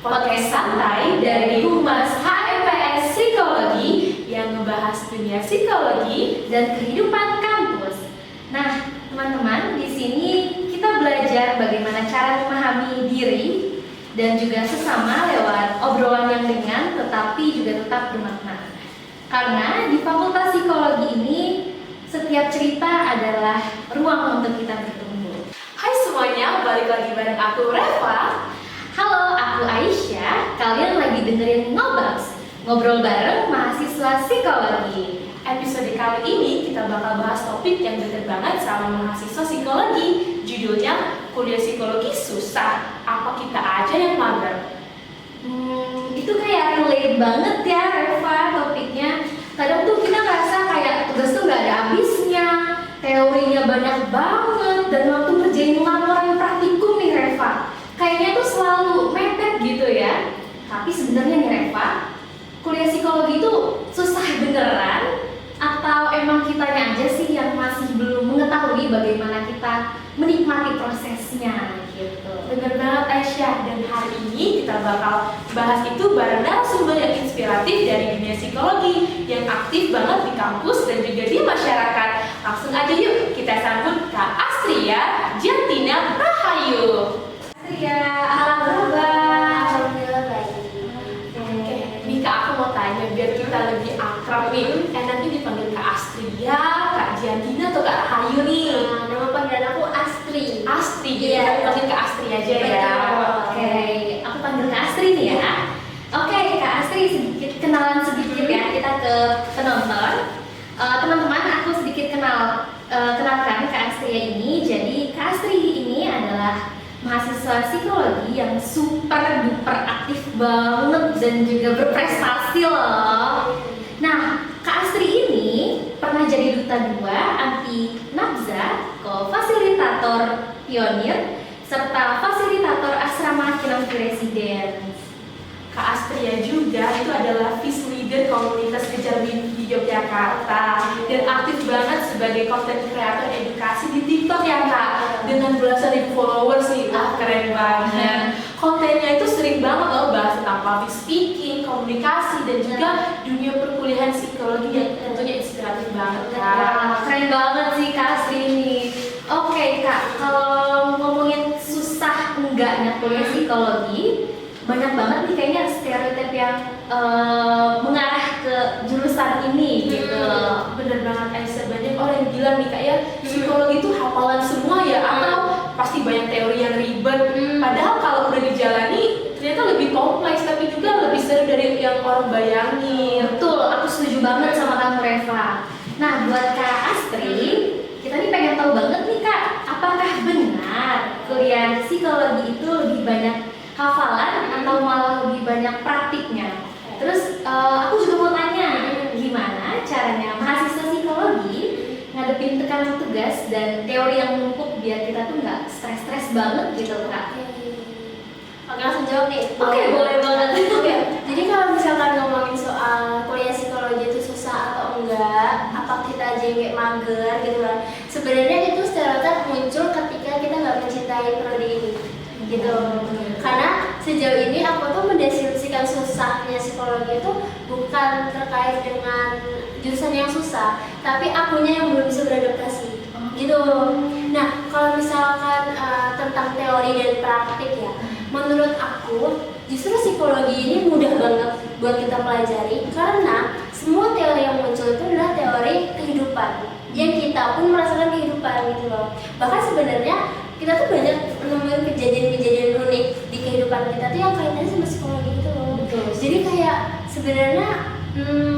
podcast santai dari Humas HMPS Psikologi yang membahas dunia psikologi dan kehidupan kampus. Nah, teman-teman, di sini kita belajar bagaimana cara memahami diri dan juga sesama lewat obrolan yang ringan tetapi juga tetap bermakna. Karena di Fakultas Psikologi ini setiap cerita adalah ruang untuk kita bertumbuh. Hai semuanya, balik lagi bareng aku Reva. Halo, aku Aisyah. Kalian lagi dengerin Ngobaks, ngobrol bareng mahasiswa psikologi. Episode kali ini kita bakal bahas topik yang dekat banget sama mahasiswa psikologi. Judulnya kuliah psikologi susah, apa kita aja yang mager? Itu kayak relate banget ya Reva topiknya. Kadang tuh kita ngerasa kayak tugas tuh gak ada habisnya, teorinya banyak banget, dan waktu ngerjain laporan praktikum nih Reva, kayaknya tuh selalu mepet gitu ya. Tapi sebenarnya nih Reva, kuliah psikologi itu susah beneran atau emang kitanya aja sih yang masih belum mengetahui bagaimana kita menikmati prosesnya gitu. Bener banget Aisyah, dan hari ini kita bakal bahas itu bareng narasumber yang inspiratif dari dunia psikologi yang aktif banget di kampus dan juga di masyarakat. Langsung aja yuk kita sambut Kak Astria Jantina Rahayu. Ya, apa kabar? Alhamdulillah baik. Oke, nih Kak, aku mau tanya biar kita lebih akrab nih. Enaknya dipanggil Kak Astria, Kak Jantina, atau Kak Rahayu nih? Nama panggilan aku Astri. Astri, Iya. jadi panggil Kak Astri aja ya. Oke, aku panggil Kak Astri nih ya. Oke, Kak Astri, sedikit kenalan sedikit ya kita ke penonton. Teman-teman, aku sedikit kenalkan Kak Astri ini. Jadi Kak Astri ini adalah mahasiswa psikologi yang super duper aktif banget dan juga berprestasi loh. Nah, Kak Astri ini pernah jadi duta 2 anti nafza, co-fasilitator pionir, serta fasilitator asrama Kinampi Residence. Kak Astria juga itu adalah Vice Leader komunitas Kejar Mimpi di Yogyakarta dan aktif banget sebagai content creator edukasi di TikTok ya Kak, dengan belasan ribu followers nih. Wah, keren banget. Kontennya itu sering banget loh bahas tentang public speaking, komunikasi, dan juga dunia perkuliahan psikologi yang tentunya inspiratif banget Kak. Wah, keren banget sih Kak Astri ini. Oke Kak, kalau ngomongin susah enggaknya kuliah psikologi, banyak banget nih kayaknya stereotip yang mengarah ke jurusan ini gitu. Bener banget Aisyah, banyak orang yang bilang nih Kak ya, psikologi itu hafalan semua ya, atau pasti banyak teori yang ribet. Padahal kalau udah dijalani ternyata lebih kompleks, tapi juga lebih seru dari yang orang bayangin. Betul, aku setuju banget sama kamu Reva. Nah, buat Kak Astri, kita nih pengen tahu banget nih Kak, apakah benar kuliah psikologi itu lebih banyak hafalan atau malah lebih banyak praktiknya? Terus aku juga mau tanya, gimana caranya mahasiswa psikologi ngadepin tekanan tugas dan teori yang menumpuk biar kita tuh nggak stres-stres banget gitu Kak? Oke, langsung jawab nih. Oke, boleh banget. Oke, jadi kalau misalkan ngomongin soal kuliah psikologi itu susah atau enggak, apa kita aja yang kayak mager gitu kan? Sebenarnya itu stereotip muncul ketika kita nggak mencintai prodi ini, gitu. Karena sejauh ini aku tuh mendeskripsikan susahnya psikologi itu bukan terkait dengan jurusan yang susah, tapi akunya yang belum bisa beradaptasi, gitu. Nah, kalau misalkan tentang teori dan praktik ya, menurut aku justru psikologi ini mudah banget buat kita pelajari karena semua teori yang muncul itu adalah teori kehidupan yang kita pun merasakan kehidupan gitu loh. Bahkan sebenarnya kita tuh banyak menemukan kejadian-kejadian unik di kehidupan kita tuh yang kaitannya sama psikologi gitu loh. Betul. Jadi kayak sebenarnya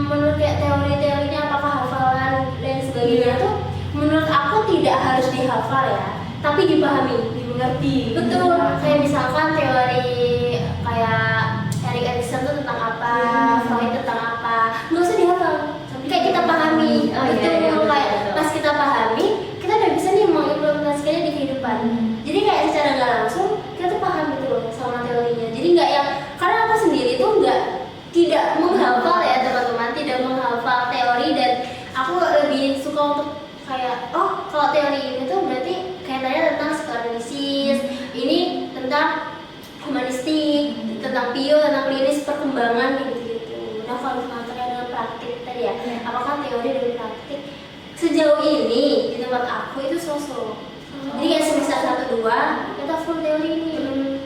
menurut kayak teori-teorinya apakah hafalan dan sebagainya tuh menurut aku tidak harus dihafal ya, tapi dipahami, dimengerti. Betul. Kayak misalkan teori kayak Erik Erikson tuh tentang apa, Freud tentang apa, nggak usah dihafal, kayak kita pahami. Oh, Betul. iya, betul, Kayak betul. pas kita pahami, kita udah bisa nih mengimplementasikannya di kehidupan. Jadi kayak secara nggak langsung kita tuh paham gitu loh sama teorinya. Jadi nggak yang, karena aku sendiri tuh tidak menghafal ya teman-teman, tidak menghafal teori, dan aku lebih suka untuk kayak kalau teori ini tuh berarti kaitannya tentang psikoanalisis, ini tentang humanistik, tentang tentang PIO, tentang klinis perkembangan gitu. Nah kalau misalnya terkait dengan praktik tadi ya, apakah teori dan praktik sejauh ini di tempat aku itu sosok. Jadi kayak semester 1-2 kita full teori nih.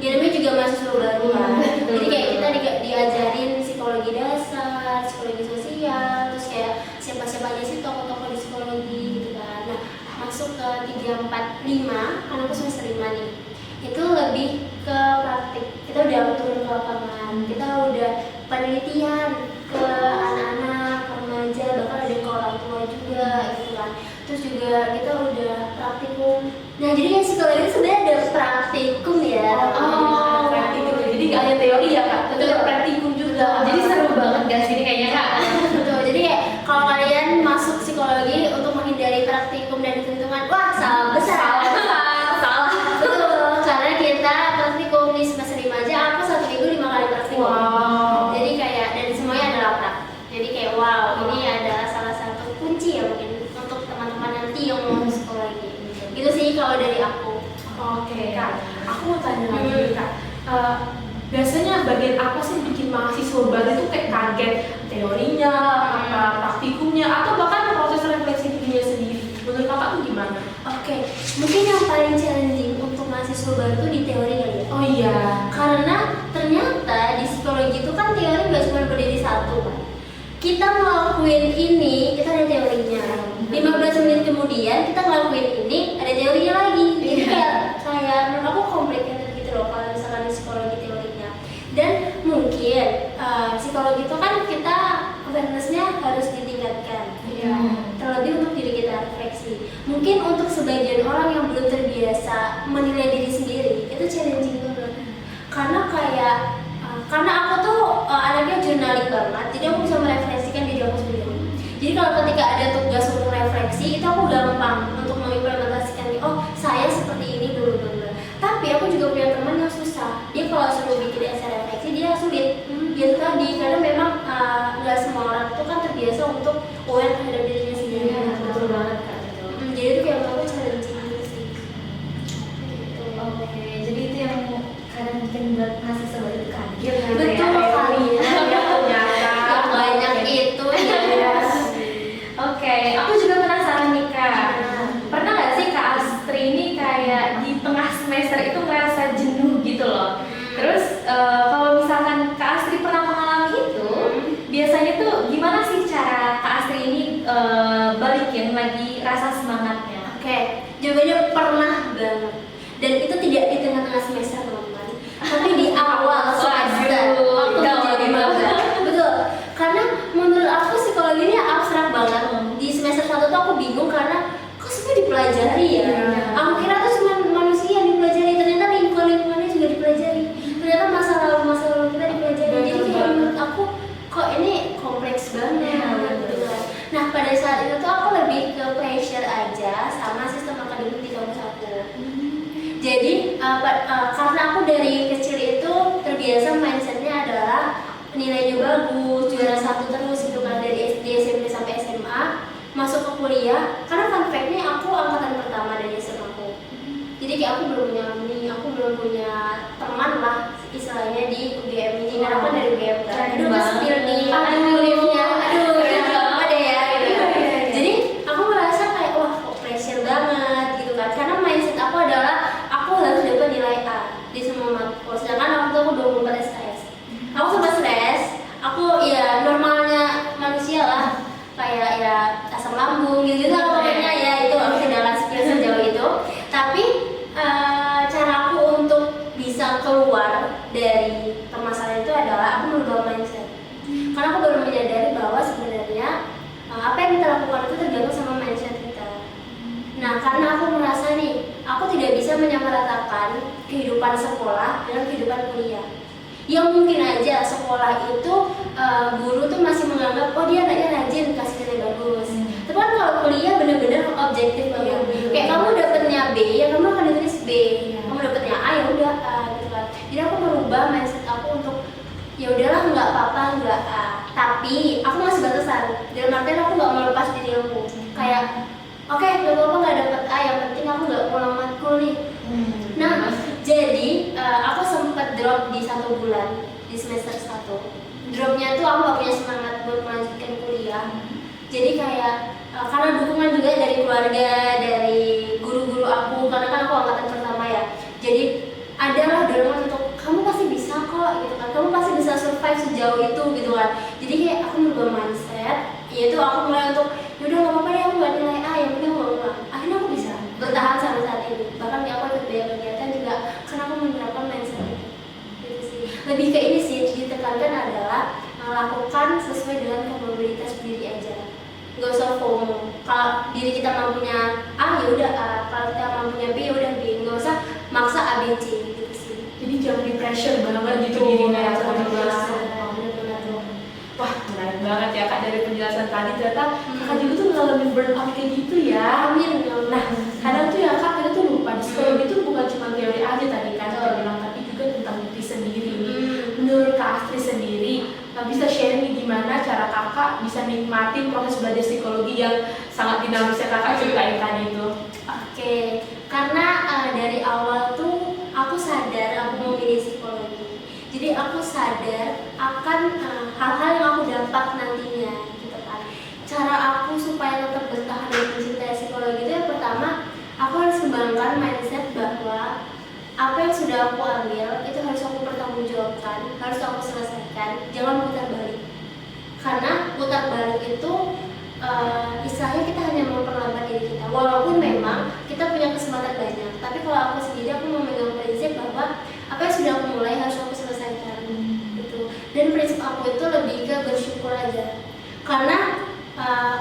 Ya namanya juga mahasiswa baru kan. Jadi kayak kita diajarin psikologi dasar, psikologi sosial, terus kayak siapa-siapa aja sih tokoh-tokoh di psikologi gitu kan. Nah masuk ke 3, 4, 5, kan aku semester 5 nih. Itu lebih ke praktik. Kita udah turun ke lapangan, kita udah penelitian ke anak-anak, ke remaja, bahkan ada ke orang tua juga gitu kan. Terus juga kita udah praktikum. Nah jadi kan psikologi sebenarnya ada praktikum ya. Praktikum. Jadi gak hanya teori ya kak, tapi ada praktikum juga. Jadi seru banget guys ini kayaknya kak. Betul. Jadi kayak kalau kalian masuk psikologi untuk menghindari praktikum dan hitung-hitungan, wah salah besar. Salah. Betul. Karena kita praktikum di semester 5 aja, aku 1 minggu 5 kali praktikum. Wow. Jadi kayak dan semuanya adalah praktik. Jadi kayak wow, ini adalah salah satu kunci ya mungkin untuk teman-teman nanti yang mau psikologi. Gitu sih kalau dari aku. Oke kak, aku mau tanya lagi nih, kak. Biasanya bagian apa sih yang bikin mahasiswa baru itu kayak kaget teorinya, apa praktikumnya, atau bahkan proses refleksi dirinya sendiri? Menurut kakak tuh gimana? Oke, mungkin yang paling challenging untuk mahasiswa baru tuh di teori kali ya. Oh iya. Karena ternyata di psikologi itu kan teori nggak cuma berdiri satu kan. Kita ngelakuin ini, kita ada teorinya. 15 menit kemudian kita ngelakuin ini, ada teorinya lagi. Jadi kayak menurut aku complicated gitu loh kalau misalkan di psikologi teorinya. Dan mungkin psikologi itu kan kita awareness-nya harus ditingkatkan. Terlebih untuk diri kita refleksi. Mungkin untuk sebagian orang yang belum terbiasa menilai diri sendiri itu challenging banget. Karena aku tuh anaknya jurnalis banget, jadi aku bisa merefleksikan diri aku sendiri. Jadi kalau ketika ada tugas untuk refleksi, itu aku gampang untuk mengimplementasikan. Oh, saya seperti ini dulu. Tapi aku juga punya teman yang susah. Dia kalau suruh bikin essay refleksi dia sulit. Gitu tadi, karena memang nggak semua orang itu kan terbiasa untuk aware terhadap dirinya sendiri. Betul banget kak. Jadi itu kayak aku challenging gitu sih. Oke, jadi itu yang kadang bikin buat mahasiswa baru itu kaget. Betul sekali. Yang banyak itu ya. Oke, aku juga penasaran nih kak. Pernah nggak sih kak Astri ini kayak di tengah semester itu merasa jenuh gitu loh? Terus kalau misalkan kak Astri pernah mengalami itu, biasanya tuh gimana sih cara kak Astri ini balikin lagi rasa semangatnya? Oke, jawabannya pernah banget. Dan itu tidak di tengah-tengah semester teman-teman, tapi di awal semester waktu menjadi maba. Betul. Karena menurut aku psikologi ini abstrak banget. Di semester 1 tuh aku bingung karena kok semua dipelajari ya. Aku kira tuh cuma manusia yang dipelajari, ternyata lingkungannya juga dipelajari. Ternyata masa lalu kita dipelajari. Jadi kayak menurut aku kok ini kompleks banget gitu kan. Nah pada saat itu tuh aku lebih ke pressure aja sama sistem akademik di kampus aku. Jadi karena aku dari kecil itu terbiasa mindsetnya adalah nilainya bagus, juara 1 terus gitu kan, dari SD, SMP sampai SMA, masuk ke kuliah. Karena fun fact-nya aku angkatan pertama dari SMA aku. Jadi kayak aku belum punya teman lah istilahnya di UGM ini. Karena aku dari UGM kan. Aduh nge-spill nih, liftnya, aduh apa deh ya gitu. Jadi aku merasa kayak wah kok pressure banget gitu kan. Karena mindset aku adalah aku harus dapat nilai A di semua matkul. Sedangkan waktu aku 24 SKS. Aku sempat stres. Aku ya normalnya manusia lah, kayak ya asam lambung gitu lah pokoknya ya, itu aku tidak akan spill sejauh itu. Tapi cara aku untuk bisa keluar dari permasalahan itu adalah aku merubah mindset. Karena aku baru menyadari bahwa sebenarnya apa yang kita lakukan itu tergantung sama mindset kita. Nah, karena aku merasa nih, aku tidak bisa menyamaratakan kehidupan sekolah dengan kehidupan kuliah. Yang mungkin aja sekolah itu guru tuh masih menganggap oh dia anaknya rajin, kasih nilai bagus. Tapi kan kalau kuliah benar-benar objektif banget. Kayak kamu dapetnya B, ya kamu akan ditulis B. Kamu dapetnya A, ya udah A gitu kan. Jadi aku merubah mindset aku untuk ya udahlah nggak apa-apa nggak A. Tapi aku masih batasan. Dalam artian aku nggak melepas diri aku. Kayak oke, nggak apa-apa nggak dapet A, yang penting aku nggak pulang matkul nih. Nah, jadi aku sempat drop di 1 bulan di semester 1. Dropnya tuh aku gak punya semangat buat melanjutkan kuliah. Jadi kayak karena dukungan juga dari keluarga, dari guru-guru aku, karena kan aku angkatan pertama ya. Jadi adalah dorongan untuk kamu pasti bisa kok gitu kan, kamu pasti bisa survive sejauh itu gitu kan. Jadi kayak aku merubah mindset, yaitu aku mulai untuk yaudah nggak apa-apa ya, aku gak nilai A, yang penting aku gak ngulang. Akhirnya aku bisa bertahan sampai saat ini. Bahkan ya aku ikut banyak kegiatan juga karena aku menerapkan mindset itu. Gitu sih. Lebih ke ini sih ditekankan adalah melakukan sesuai dengan kapabilitas diri aja. Gak usah FOMO. Kalau diri kita mampunya A ya udah A, kalau kita mampunya B ya udah B. Gak usah maksa A B C gitu sih. Jadi jangan di pressure banget gitu Betul, dirinya ya. benar-benar tuh. Wah, menarik banget ya Kak dari penjelasan tadi. Ternyata Kakak juga tuh ngalamin burnout kayak gitu ya. Amin. Nah, kadang tuh ya Kak, kita tuh lupa psikologi itu bukan cuma teori aja tadi kan kita bilang, tapi juga tentang bukti sendiri nih. Menurut Kak Astri sendiri, bisa sharing nih gimana cara Kakak bisa nikmatin proses belajar psikologi yang sangat dinamis yang Kakak ceritain tadi itu? Oke, karena dari awal tuh aku sadar aku mau milih psikologi. Jadi aku sadar akan hal-hal yang aku dapat nantinya gitu kan. Cara aku supaya tetap bertahan dan mencintai psikologi itu yang pertama, aku harus kembangkan mindset bahwa apa yang sudah aku ambil itu harus aku pertanggungjawabkan, harus aku selesaikan, jangan putar balik. Karena putar balik itu istilahnya kita hanya memperlambat diri kita. Walaupun memang kita punya kesempatan banyak, tapi kalau aku sendiri aku memegang prinsip bahwa apa yang sudah aku mulai harus aku selesaikan gitu. Dan prinsip aku itu lebih ke bersyukur aja. Karena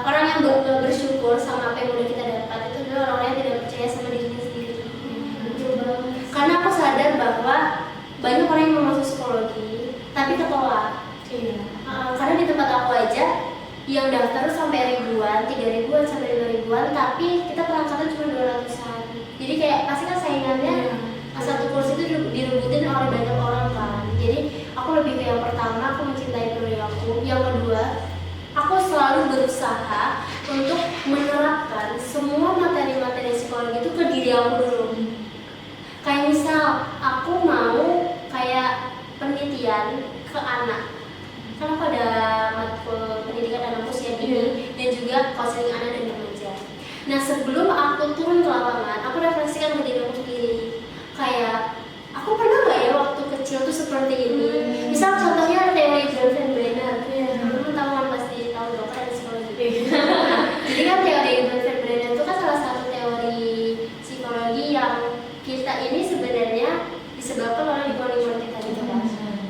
orang yang bersyukur sama apa yang udah kita dapat itu adalah orang yang tidak percaya sama dirinya sendiri. Karena aku sadar bahwa banyak orang yang mau masuk psikologi tapi ketolak. Karena di tempat aku aja yang daftar sampai ribuan, 3.000-an sampai 5.000-an, tapi kita perangkatan cuma 200-an. Jadi kayak pasti kan saingannya satu kursi itu direbutin oleh banyak orang kan. Jadi aku lebih ke yang pertama, aku mencintai prodi aku. Yang kedua, aku selalu berusaha untuk menerapkan semua materi-materi psikologi itu ke diri aku dulu. Kayak misal aku mau kayak penelitian ke anak, karena pada matkul pendidikan anak usia dini dan juga konseling anak dan remaja. Nah sebelum aku turun ke lapangan, aku refleksikan ke diri aku sendiri. Kayak aku pernah nggak ya waktu kecil tuh seperti ini? Misal contohnya teori Brenner, teman-teman tahu kan, pasti tahu dong kan di psikologi. Jadi kan teori Brenner itu kan salah satu teori psikologi yang kita ini sebenarnya disebabkan oleh lingkungan kita gitu kan.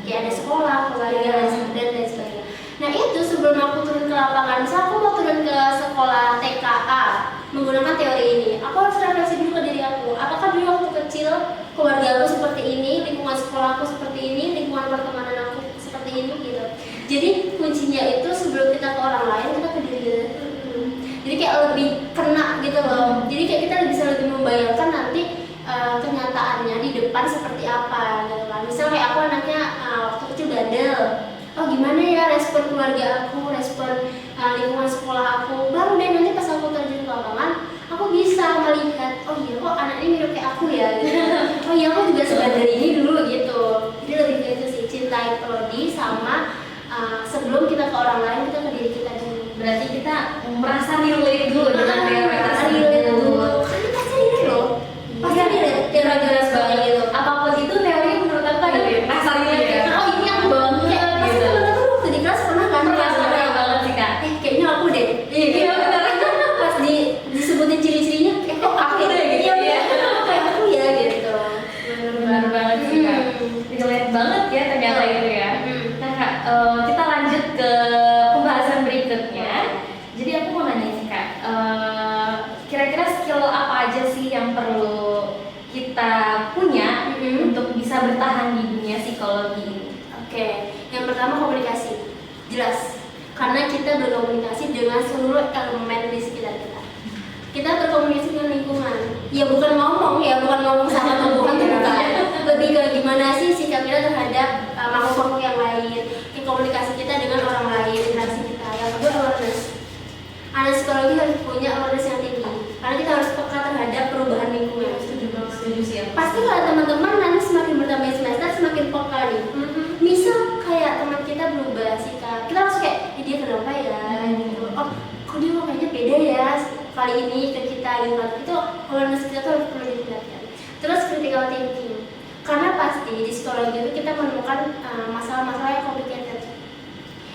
Kayak ada sekolah, keluarga, dan lain sebagainya. Nah itu sebelum aku turun ke lapangan, misal aku mau turun ke sekolah TKA menggunakan teori ini, aku harus refleksi dulu ke diri aku. Apakah dulu waktu kecil keluarga aku seperti ini, lingkungan sekolah aku seperti ini, lingkungan pertemanan aku seperti ini gitu. Jadi kuncinya itu sebelum kita ke orang lain, kita ke diri kita dulu. Jadi kayak lebih kena gitu loh. Jadi kayak kita bisa lebih membayangkan nanti kenyataannya di depan seperti apa gitu kan. Misal kayak aku anaknya waktu kecil bandel, oh gimana ya respon keluarga aku, respon lingkungan sekolah aku. Baru deh nanti pas aku terjun ke lapangan, aku bisa melihat, oh iya kok anak ini mirip kayak aku ya gitu. Oh iya aku juga sebandel ini dulu gitu. Jadi lebih kayak itu sih, cintai prodi sama sebelum kita ke orang lain, kita ke diri kita dulu. Berarti kita merasa relate dulu dengan teori tersebut. Relate dulu. Kan kita sendiri loh. Pasti relate teori-teori seperti itu. Apapun itu teori menurut aku ada ya, rasa relate ya. Oh ini aku banget. Kayak pasti Gitu. teman-teman waktu di kelas pernah kan? Pernah banget sih Kak. Kayaknya aku deh. Iya benar. Pas disebutin ciri-cirinya, kok aku deh gitu. Iya, kayak aku ya gitu. Benar banget sih Kak. Relate banget ya ternyata itu ya. Nah Kak, kita lanjut ke pembahasan berikutnya. Jadi aku mau nanya nih Kak, kira-kira skill apa aja sih yang perlu kita punya untuk bisa bertahan di dunia psikologi ini? Oke, yang pertama komunikasi. Jelas. Karena kita berkomunikasi dengan seluruh elemen di sekitar kita. Kita berkomunikasi dengan lingkungan. Ya bukan ngomong sama tumbuhan tuh bukan. Lebih ke gimana sih sikap kita terhadap makhluk-makhluk yang lain. Komunikasi kita dengan orang lain, interaksi kita. Yang kedua awareness. Anak psikologi harus punya awareness yang tinggi. Karena kita harus peka terhadap perubahan lingkungan. Setuju sih ya. Pasti kalau teman-teman nanti semakin bertambah semester, semakin peka kali ini ke kita gitu. Itu awareness kita tuh perlu ditingkatkan. Terus critical thinking, karena pasti di psikologi itu kita menemukan masalah-masalah yang complicated.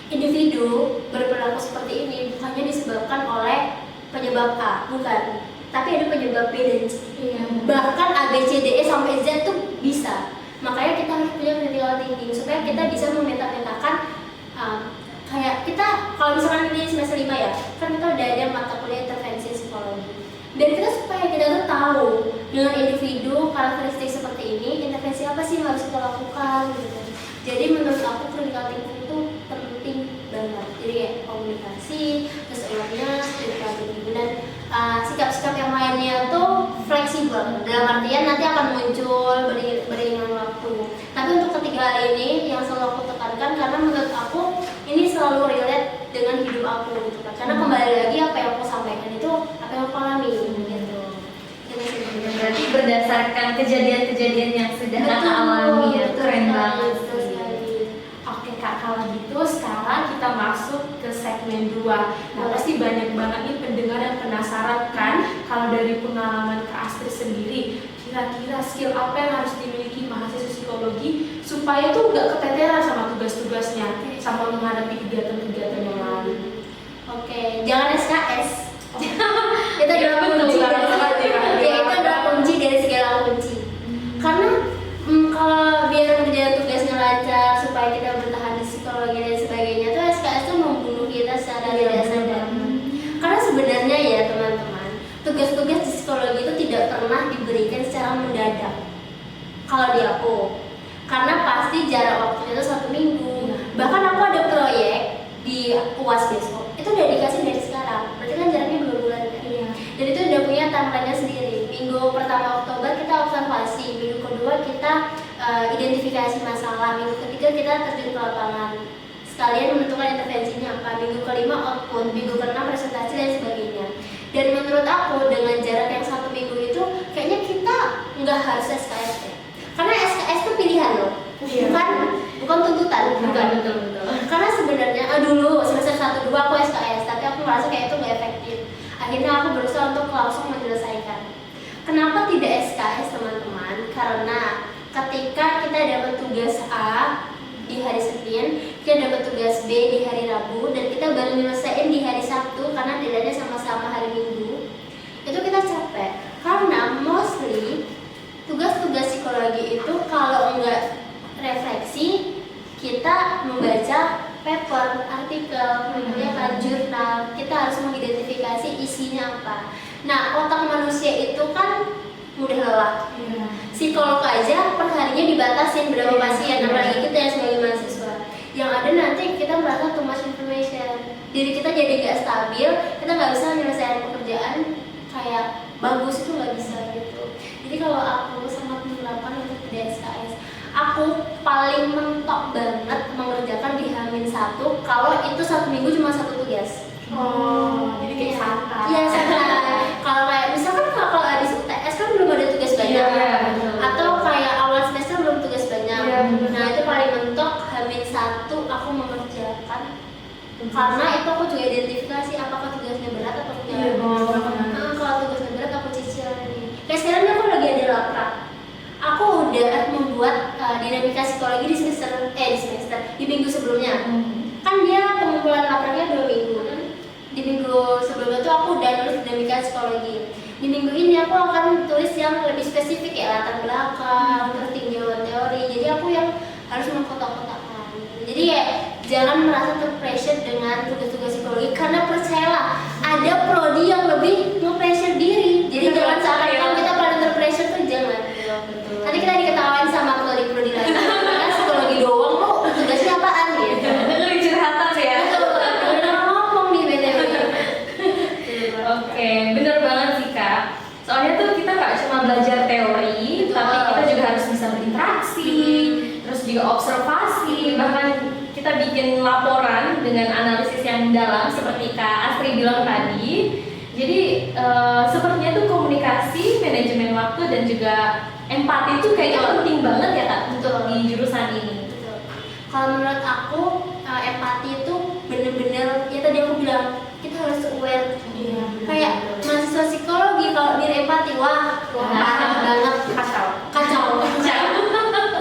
Individu berperilaku seperti ini bukannya disebabkan oleh penyebab A, bukan, tapi ada penyebab B dan C. Bahkan A, B, C, D, E sampai Z tuh bisa. Makanya kita harus punya critical thinking supaya kita bisa memeta-metakan kayak kita kalau misalkan ini semester 5 ya, kan kita udah ada mata kuliah intervensi psikologi. Dan kita supaya kita tuh tahu dengan individu karakteristik seperti ini, intervensi apa sih yang harus kita lakukan gitu. Jadi menurut aku critical thinking itu penting banget. Jadi kayak komunikasi, terus awareness, critical thinking, dan sikap-sikap yang lainnya tuh fleksibel. Dalam artian nanti akan muncul beriringan waktu. Tapi untuk ketiga hal ini yang selalu aku tekankan karena menurut aku ini selalu relate dengan hidup aku gitu kan. Karena kembali lagi apa yang aku sampaikan itu apa yang aku alami gitu. Berarti berdasarkan kejadian-kejadian yang sudah kakak alami ya, keren banget. Betul sekali. Oke Kak, kalau gitu sekarang kita masuk ke segmen 2. Nah pasti banyak banget nih pendengar yang penasaran kan kalau dari pengalaman Kak Astrid sendiri, kira-kira skill apa yang harus dimiliki mahasiswa psikologi supaya tuh nggak keteteran sama tugas-tugasnya sama menghadapi kegiatan-kegiatan yang lain. Oke, jangan SKS. Itu Iya, adalah betul, kunci banget, dari Kak. ya, itu adalah kunci dari segala kunci. Karena kalau biar kerjaan tugasnya lancar supaya kita bertahan di psikologi dan sebagainya tuh SKS tuh membunuh kita secara tidak sadar. Karena sebenarnya ya teman-teman, tugas-tugas di psikologi itu tidak pernah diberikan secara mendadak. Kalau di aku, karena pasti jarak waktunya itu 1 minggu. Bahkan aku ada proyek di UAS besok, itu udah dikasih dari sekarang. Berarti kan jaraknya 2 bulan kan? Dan itu udah punya timeline-nya sendiri. Minggu pertama Oktober kita observasi, minggu kedua kita identifikasi masalah, minggu ketiga kita terjun ke lapangan. Sekalian menentukan intervensinya apa, minggu kelima output, minggu keenam presentasi dan sebagainya. Dan menurut aku dengan jarak yang 1 minggu itu kayaknya kita nggak harus SKS ya. Karena SKS itu pilihan loh, bukan tuntutan. Betul. Karena sebenarnya dulu semester 1-2 aku SKS, tapi aku merasa kayak itu nggak efektif. Akhirnya aku berusaha untuk langsung menyelesaikan. Kenapa tidak SKS teman-teman? Karena ketika kita dapat tugas A di hari Senin, kita dapat tugas B di hari Rabu, dan kita baru nyelesain di hari Sabtu karena deadline-nya sama-sama hari Minggu, itu kita capek. Karena mostly tugas-tugas psikologi itu kalau enggak refleksi, kita membaca paper, artikel, ya kan, jurnal, kita harus mengidentifikasi isinya apa. Nah, otak manusia itu kan mudah lelah. Psikolog aja perharinya dibatasin berapa pasien, apalagi kita yang sebagai mahasiswa. Yang ada nanti kita merasa too much information, diri kita jadi gak stabil, kita nggak bisa menyelesaikan pekerjaan kayak bagus, itu nggak bisa gitu. Jadi kalau aku sangat menerapkan untuk tidak SKS. Aku paling mentok banget mengerjakan di H-1 kalau itu 1 minggu cuma 1 tugas. Jadi kayak santai. Iya santai. Kalau kayak misalkan kalau habis UTS kan belum ada tugas banyak, atau kayak awal semester belum tugas banyak. Nah itu paling mentok H-1 aku mengerjakan. Karena itu aku juga identifikasi apakah tugasnya berat atau enggak. Kalau tugasnya berat aku cicil nih. Kayak sekarang aku lagi ada laprak. Aku udah membuat dinamika psikologi di minggu sebelumnya. Kan dia pengumpulan lapraknya 2 minggu. Di minggu sebelumnya tuh aku udah nulis dinamika psikologi. Di minggu ini aku akan tulis yang lebih spesifik ya, latar belakang, terus tinjauan teori. Jadi aku yang harus mengkotak-kotakkan. Jadi ya jangan merasa terpressure dengan tugas-tugas psikologi, karena percayalah ada prodi yang lebih nge-pressure diri. Jadi jangan seakan-akan kita paling terpressure tuh jangan. Nanti kita diketawain sama prodi-prodi lain. Karena psikologi doang lo tugasnya apaan gitu. Curhatan ya. Udah ngomong nih BTW. Oke, bener banget sih Kak. Soalnya tuh kita nggak cuma belajar teori, tapi kita juga harus bisa berinteraksi, terus juga observasi, bahkan kita bikin laporan dengan analisis yang dalam seperti Kak Astri bilang tadi. Jadi sepertinya tuh komunikasi, manajemen waktu, dan juga empati itu kayaknya penting banget ya Kak untuk di jurusan ini. Kalau menurut aku empati itu bener-bener ya tadi aku bilang kita harus aware. Iya, Kayak mahasiswa psikologi kalau diri empati, wah parah banget, kacau.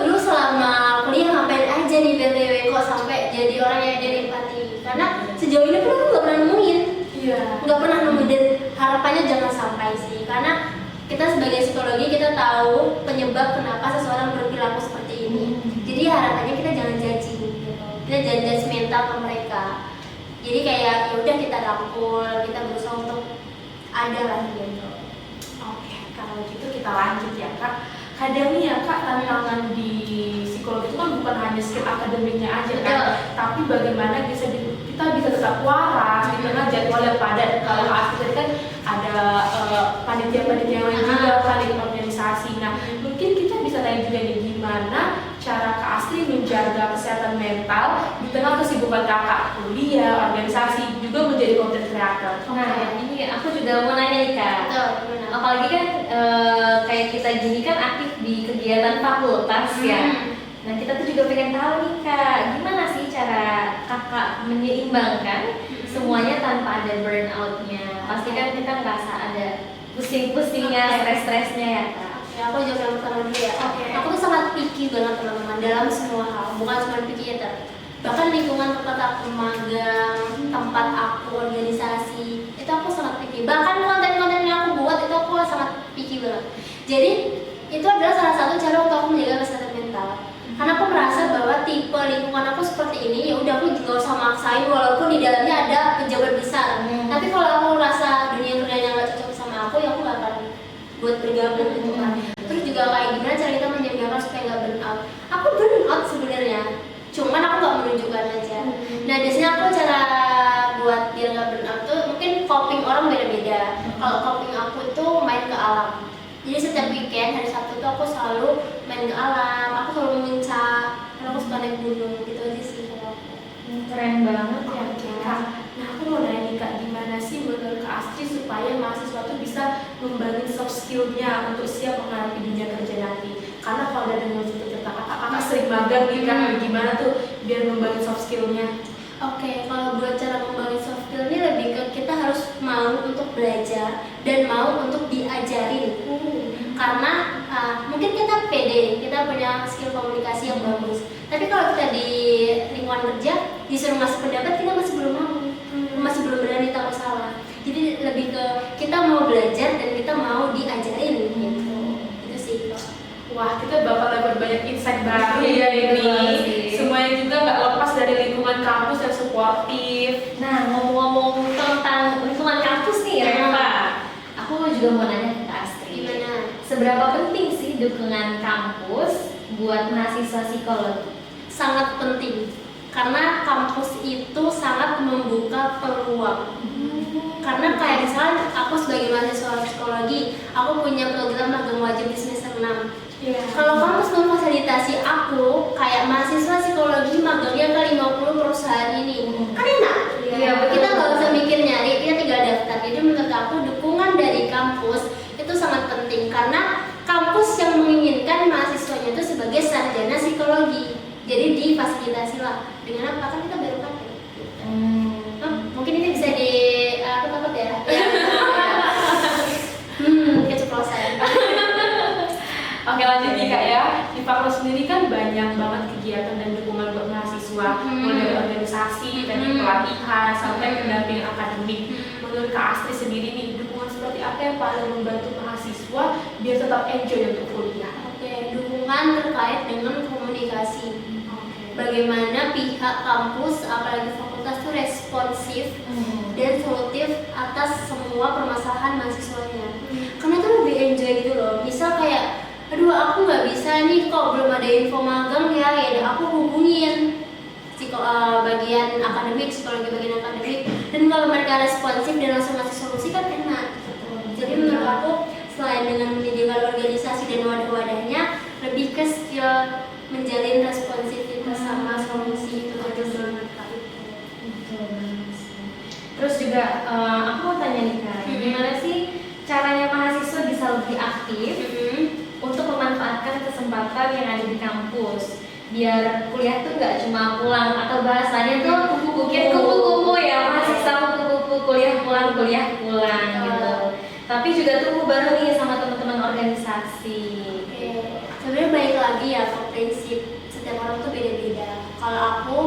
Lu selama kuliah ngapain aja nih BTW kok sampai jadi orang yang diri empati? Karena sejauh ini pun aku nggak pernah nemuin, Iya. nggak pernah nemuin, dan harapannya jangan sampai sih, karena kita sebagai psikologi kita tahu penyebab kenapa seseorang berperilaku seperti ini. Jadi harapannya kita jangan judging gitu. Kita jangan judgmental ke mereka. Jadi kayak ya udah kita rangkul, kita berusaha untuk ada lah gitu. Oke, kalau gitu kita lanjut ya Kak. Kadang nih ya Kak, tantangan di psikologi itu kan bukan hanya skill akademiknya aja kan, Betul. tapi bagaimana kita bisa tetap waras di tengah jadwal yang padat. Kalau Kak Astri tadi kan ada panitia-panitia yang lain juga kan di organisasi. Nah, mungkin kita bisa tanya juga nih gimana cara Kak Astri menjaga kesehatan mental di tengah kesibukan Kakak kuliah, organisasi, juga menjadi content creator. Nah, ini aku juga mau nanya nih Kak. Betul, benar. Apalagi kan kayak kita gini kan aktif di kegiatan fakultas ya. Nah, kita tuh juga pengen tahu nih Kak, gimana sih cara Kakak menyeimbangkan semuanya tanpa ada burnout-nya? Pasti kan kita ngerasa ada pusing-pusingnya, stres-stresnya ya Kak. Oke, aku jawab yang pertama dulu ya. Oke. Aku tuh sangat picky banget teman-teman dalam semua hal, bukan cuma picky ya, bahkan lingkungan tempat aku magang, tempat aku organisasi, itu aku sangat picky. Bahkan konten-konten yang aku buat itu aku sangat picky banget. Jadi itu adalah salah satu cara untuk aku menjaga kesehatan mental. Karena aku merasa bahwa tipe lingkungan aku seperti ini, ya udah aku juga usah maksain walaupun di dalamnya ada pejabat besar. Tapi kalau aku merasa dunia kerjanya nggak cocok sama aku, ya aku nggak akan buat bergabung gitu kan. Terus juga kayak gimana cara kita menjaga supaya nggak burnout. Aku burnout sebenarnya, cuman aku nggak menunjukkan aja. Nah biasanya aku cara buat biar nggak burnout tuh mungkin coping orang beda-beda. Kalau coping aku itu main ke alam. Jadi setiap weekend hari Sabtu tuh aku selalu main ke alam. Aku selalu memuncak, karena aku suka naik gunung gitu aja sih kalau aku. Keren banget ya Kak. Nah, aku mau nanya nih Kak, gimana sih menurut Kak Astri supaya mahasiswa tuh bisa membangun soft skill-nya untuk siap menghadapi dunia kerja nanti? Karena kalau ada dengan cerita kakak sering magang nih Kak, gimana tuh biar membangun soft skill-nya? Oke, kalau buat cara membangun soft skill ini lebih ke kita harus mau untuk belajar dan mau untuk diajarin. Karena mungkin kita pede, kita punya skill komunikasi yang bagus. Tapi kalau kita di lingkungan kerja disuruh ngasih pendapat, kita masih belum mau, masih belum berani tahu salah. Jadi lebih ke kita mau belajar dan kita mau diajarin gitu. Itu sih. Wah, kita bakal dapat banyak insight baru ya ini. Semuanya juga nggak lepas dari lingkungan kampus yang suportif. Nah, ngomong-ngomong tentang lingkungan kampus nih Reva, aku juga mau nanya ke Kak Astri. Gimana? Seberapa penting sih dukungan kampus buat mahasiswa psikologi? Sangat penting. Karena kampus itu sangat membuka peluang. Karena kayak misalnya aku sebagai mahasiswa psikologi, aku punya program magang wajib di semester 6. Kalau kampus memfasilitasi aku kayak mahasiswa psikologi magangnya ke 50 perusahaan ini, kan enak. Iya, Kita betul. nggak usah mikir nyari, kita tinggal daftar. Jadi menurut aku dukungan dari kampus itu sangat penting karena kampus yang menginginkan mahasiswanya itu sebagai sarjana psikologi. Jadi difasilitasi lah. Dengan apa kan kita baru pakai. Mungkin ini bisa di aku takut ya. Keceplosan. Oke, lanjut nih Kak ya. Di fakultas sendiri kan banyak banget kegiatan dan dukungan buat mahasiswa, mulai dari organisasi, dari pelatihan, sampai pendampingan akademik. Menurut Kak Astri sendiri nih, dukungan seperti apa yang paling membantu mahasiswa biar tetap enjoy untuk kuliah? Oke, dukungan terkait dengan komunikasi. Bagaimana pihak kampus, apalagi fakultas itu responsif dan solutif atas semua permasalahan mahasiswanya. Karena itu lebih enjoy gitu loh. Misal kayak, aduh aku nggak bisa nih kok belum ada info magang ya aku hubungin bagian akademik, psikologi bagian akademik. Dan kalau mereka responsif dan langsung ngasih solusi kan enak. Jadi menurut aku selain dengan menyediakan organisasi dan wadah-wadahnya, lebih ke skill menjalin responsivitas sama solusi itu aja menurut aku. Terus juga aku mau tanya nih Kak, gimana sih caranya mahasiswa bisa lebih aktif untuk memanfaatkan kesempatan yang ada di kampus biar kuliah tuh nggak cuma pulang atau bahasanya tuh mungkin kupu-kupu ya, mahasiswa kupu-kupu kuliah pulang gitu. Tapi juga tumbuh bareng nih sama teman-teman organisasi. Oke. Sebenarnya balik lagi ya ke prinsip setiap orang tuh beda-beda. Kalau aku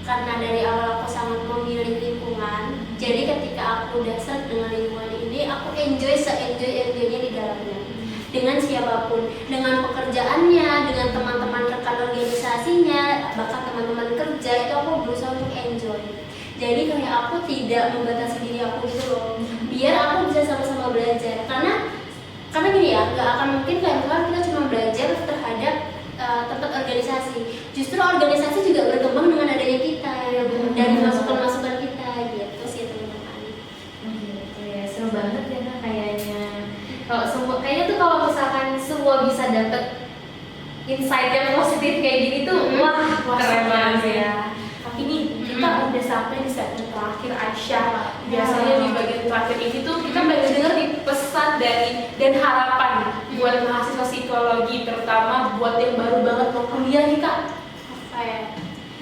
karena dari awal aku sangat memilih lingkungan, jadi ketika aku udah serp dengan lingkungan ini, aku enjoy se-enjoy-enjoynya di dalamnya. Dengan siapapun, dengan pekerjaannya, dengan teman-teman rekan organisasinya, bahkan teman-teman kerja, itu aku berusaha untuk enjoy. Jadi kayak aku tidak membatasi diri aku gitu loh, biar aku bisa sama-sama belajar. Karena gini ya, nggak akan mungkin kayak kita cuma belajar terhadap tempat organisasi. Justru organisasi juga berkembang dengan adanya kita, dari masukan-masukan kita gitu sih teman-teman. Gitu ya, seru banget ya Kak, kayaknya. Kayaknya tuh kalau misalkan semua bisa dapet insight yang positif kayak gini tuh, wah keren banget ya. Tapi nih kita udah sampai di segmen terakhir Aisyah. Biasanya di bagian terakhir ini tuh kita pengen denger nih pesan dan harapan buat mahasiswa psikologi, terutama buat yang baru banget mau kuliah nih Kak. Apa ya?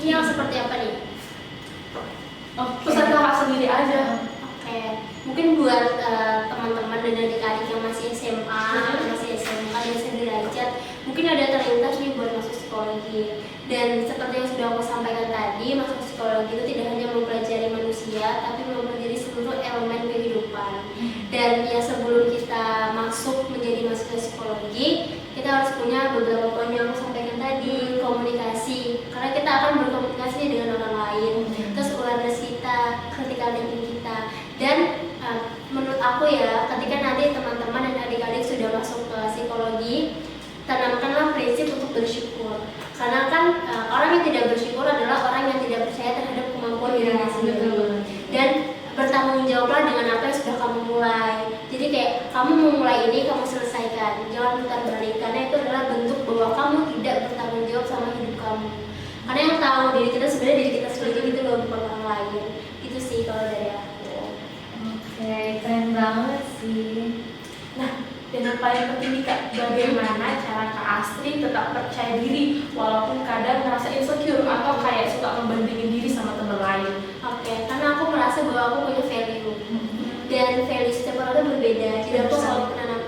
Ini yang seperti apa nih? Pesan Kakak sendiri aja. Oke, mungkin buat teman-teman dan adik-adik yang masih SMA, masih SMK dan sederajat, mungkin ada terlintas nih buat masuk psikologi. Dan seperti yang sudah aku sampaikan tadi, masuk psikologi itu tidak hanya mempelajari manusia, tapi mempelajari seluruh elemen kehidupan. Dan ya sebelum kita masuk menjadi mahasiswa psikologi, kita harus punya beberapa poin yang aku sampaikan tadi, komunikasi. Karena kita akan berkomunikasi dengan orang lain, terus awareness kita, critical thinking kita. Dan menurut aku ya, ketika nanti teman-teman dan adik-adik sudah masuk ke psikologi, tanamkanlah prinsip untuk bersyukur. Karena kan orang yang tidak bersyukur adalah orang yang tidak percaya terhadap kemampuan dirinya sendiri. Dan bertanggung jawablah dengan apa yang sudah kamu mulai. Jadi kayak kamu mau mulai ini, kamu selesaikan. Jangan putar balik, karena itu adalah bentuk bahwa kamu tidak bertanggung jawab sama hidup kamu. Karena yang tahu diri kita sebenarnya diri kita sendiri, gitu loh, bukan orang lain. Itu sih kalau dari aku. Oke, keren banget sih. Nah, dan yang paling penting nih Kak, bagaimana cara Kak Astri tetap percaya diri walaupun kadang merasa insecure atau kayak suka membandingin diri sama teman lain? Oke, karena aku merasa bahwa aku punya value. Dan value setiap orang itu berbeda. Jadi aku selalu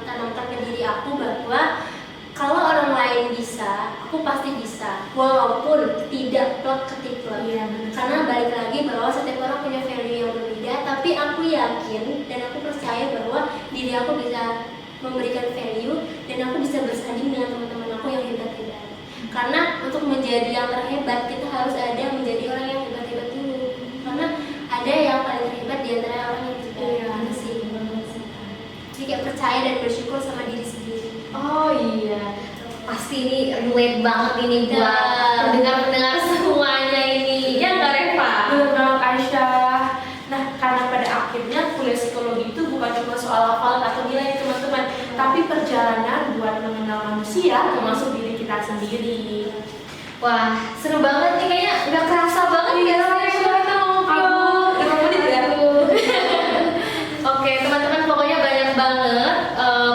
tanamkan ke diri aku bahwa kalau orang lain bisa, aku pasti bisa. Walaupun tidak plek ketiplek. Karena balik lagi bahwa setiap orang punya value yang berbeda, tapi aku yakin dan aku percaya bahwa diri aku bisa memberikan value dan aku bisa bersanding dengan teman-teman aku yang hebat-hebat. Karena untuk menjadi yang terhebat, kita harus ada menjadi orang yang hebat-hebat dulu. Karena ada yang paling terhebat di antara orang yang juga sih. Jadi kayak percaya dan bersyukur sama diri sendiri. Oh iya, pasti ini relate banget ini buat pendengar-pendengar semuanya ini. Ya nggak Reva? Benar banget Aisyah. Nah, karena pada akhirnya kuliah psikologi itu bukan cuma soal hafalan atau nilai teman-teman, tapi perjalanan buat mengenal manusia termasuk diri kita sendiri. Wah, seru banget nih, kayaknya nggak kerasa banget ya Reva kita ngobrol. Oke, teman-teman, pokoknya banyak banget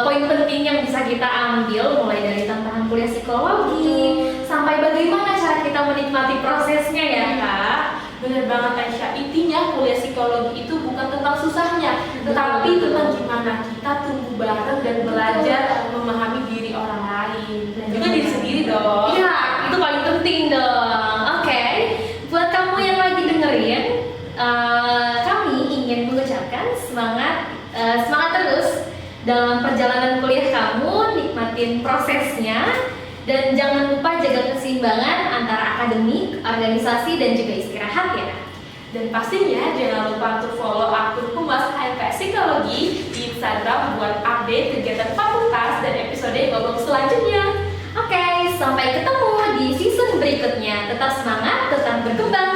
poin penting yang bisa kita ambil, mulai dari tantangan kuliah psikologi sampai bagaimana cara kita menikmati prosesnya ya Kak. Bener banget Aisyah, intinya kuliah psikologi itu bukan tentang susahnya, tetapi tentang gimana kita tumbuh bareng dan belajar memahami diri orang lain dan juga diri sendiri dong. Iya, itu paling penting dong. Oke, buat kamu yang lagi dengerin, kami ingin mengucapkan semangat terus dalam perjalanan kuliah kamu, nikmatin prosesnya. Dan jangan lupa jaga keseimbangan antara akademik, organisasi, dan juga istirahat ya. Dan pastinya jangan lupa untuk follow akun Humas HMK Psikologi di Instagram buat update kegiatan fakultas dan episode ngomong selanjutnya. Oke, sampai ketemu di season berikutnya. Tetap semangat, tetap berkembang.